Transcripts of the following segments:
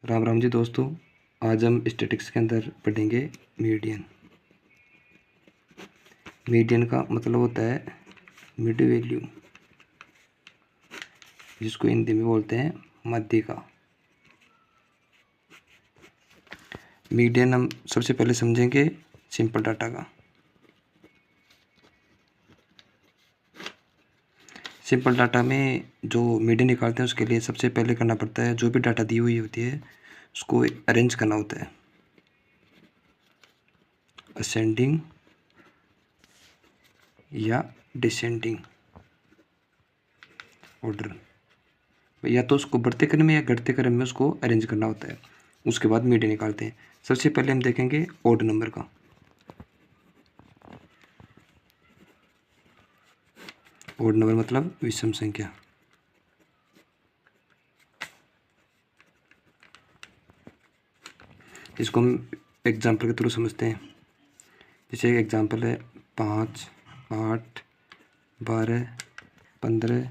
राम राम जी दोस्तों। आज हम स्टैटिक्स के अंदर पढ़ेंगे मीडियन। मीडियन का मतलब होता है मिड वैल्यू, जिसको हिंदी में बोलते हैं मध्य का। मीडियन हम सबसे पहले समझेंगे सिंपल डाटा का। सिंपल डाटा में जो मीडियन निकालते हैं उसके लिए सबसे पहले करना पड़ता है, जो भी डाटा दी हुई होती है उसको अरेंज करना होता है असेंडिंग या डिसेंडिंग ऑर्डर, या तो उसको बढ़ते क्रम में या घटते क्रम में उसको अरेंज करना होता है। उसके बाद मीडियन निकालते हैं। सबसे पहले हम देखेंगे ओड नंबर का। ओड नंबर मतलब विषम संख्या। इसको हम एग्जाम्पल के थ्रू समझते हैं। जैसे एक एग्जाम्पल है 5, 8, 12, 15,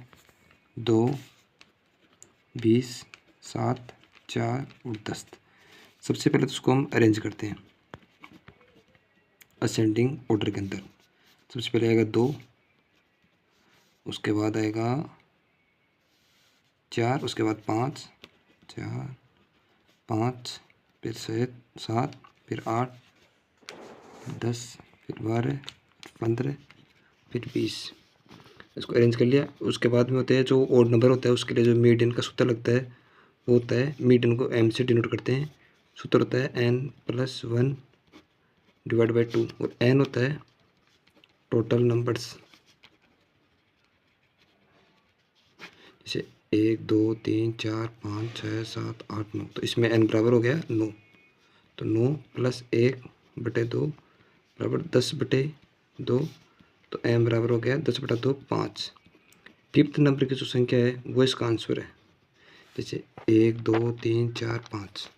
2, 20, 7, 4 और 10। सबसे पहले तो उसको हम अरेंज करते हैं असेंडिंग ऑर्डर के अंदर। सबसे पहले आएगा 2, उसके बाद आएगा 4, उसके बाद 5, 4, 5, फिर 7, फिर 8, 10, फिर 12, 15, फिर 20। इसको अरेंज कर लिया। उसके बाद में होते हैं जो ओड नंबर होता है, उसके लिए जो मीडियन का सूत्र लगता है वो होता है, मीडियन को m से डिनोट करते हैं। सूत्र होता है n+1 डिवाइड बाई 2 और n होता है टोटल नंबर्स। जैसे 1, 2, 3, 4, 5, 6, 7, 8, 9, तो इसमें n बराबर हो गया 9। तो 9 + 1/2 बराबर 10/2। तो m बराबर हो गया 10/2 5। फिफ्थ नंबर की जो संख्या है वो इसका आंसर है। जैसे 1, 2, 3, 4, 5,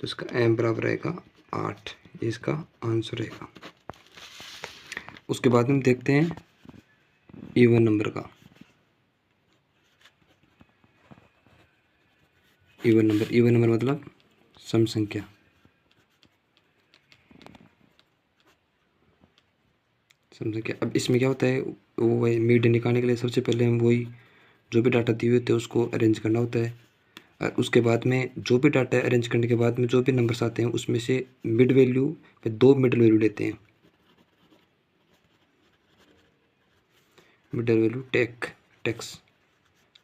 तो इसका m बराबर रहेगा 8। ये इसका आंसर रहेगा। उसके बाद हम देखते हैं इवन नंबर का। इवन नंबर मतलब सम संख्या। अब इसमें क्या होता है, वो वही मीडियन निकालने के लिए सबसे पहले हम वही जो भी डाटा दिए होते हैं उसको अरेंज करना होता है। और उसके बाद में जो भी डाटा अरेंज करने के बाद में जो भी नंबर्स आते हैं उसमें से मिड वैल्यू पे 2 मिड वैल्यू लेते हैं। मिड वैल्यू टैक्स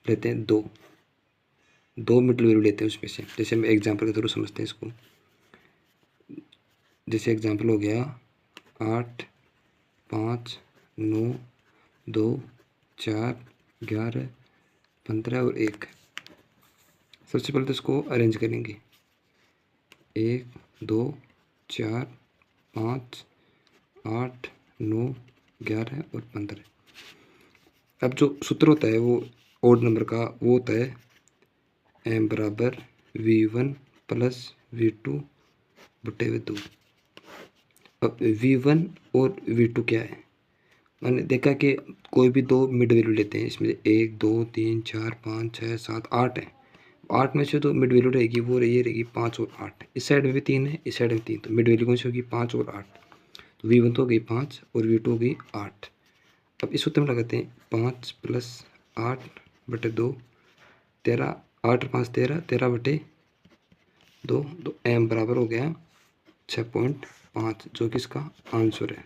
लेते हैं 2 मिड वैल्यू लेते हैं उसमें से। जैसे हम एग्जांपल के थ्रू समझते हैं इसको। जैसे एग्जांपल हो गया 8, 5, 9, 2, 4, 11, 15 और 1। सबसे पहले तो इसको अरेंज करेंगे 1, 2, 4, 5, 8, 9, 11 और 15। अब जो सूत्र होता है वो ओड नंबर का वो होता है m बराबर v1 + v2/2। अब v1 और v2 क्या है, मैंने देखा कि कोई भी 2 मिड वैल्यू लेते हैं। इसमें 1, 2, 3, 4, 5, 6, 7, 8 है। 8 में से तो मिड वैल्यू रहेगी वो ये रहेगी 5 और 8। इस साइड में भी 3 है, इस साइड में 3, तो मिड वैल्यू कौन सी होगी 5 और 8। तो v1 तो हो गई 5 और v2 हो गई 8। अब इस सूत्र में लगाते हैं 5 + 8/2 13, 8 और 5 13, 13/2। तो m बराबर हो गया 6.5, जो कि इसका आंसर है।